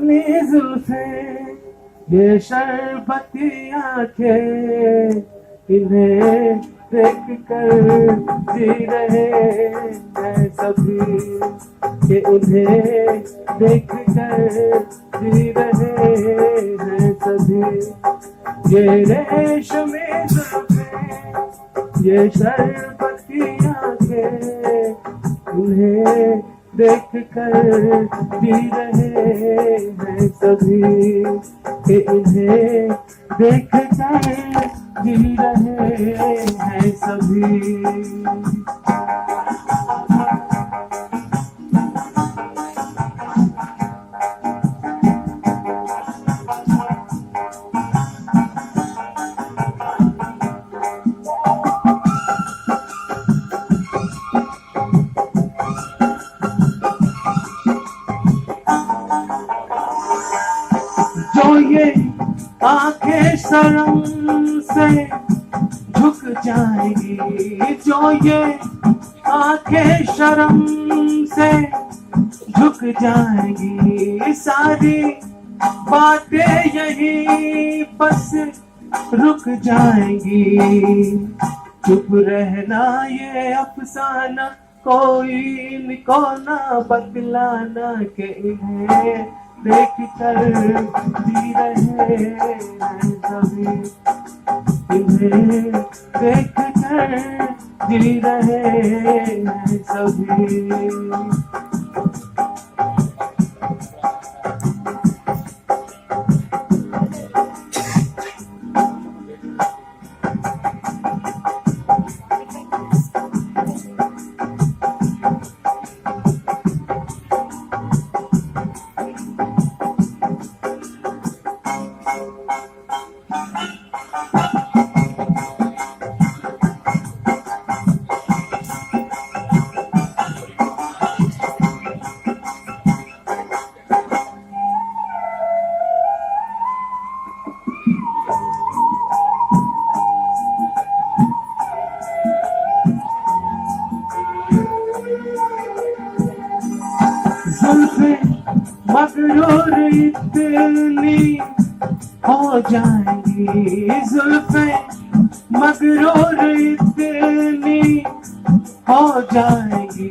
अपनी जुल्फें, ये शरबती आंखें, इन्हें देख कर जी रहे हैं सभी, कि उन्हें देख कर जी रहे हैं सभी। ये रेशमी जुल्फें, ये शरबती आंखें, उन्हें देख कर जी रहे हैं सभी, कि इन्हें देख कर जी रहे हैं सभी। जो ये आंखें शर्म से झुक जाएंगी, जो ये आंखें शर्म से झुक जाएंगी, सारी बातें यही बस रुक जाएंगी। चुप रहना ये अफसाना, कोई इनको ना बतलाना, के इन्हें देख कर जी रहे हैं सभी, इन्हें देख कर जी रहे हैं सभी। जुल्फें मगरूर इतनी हो जाएंगी, जुल्फें मगरूर इतनी हो जाएंगी।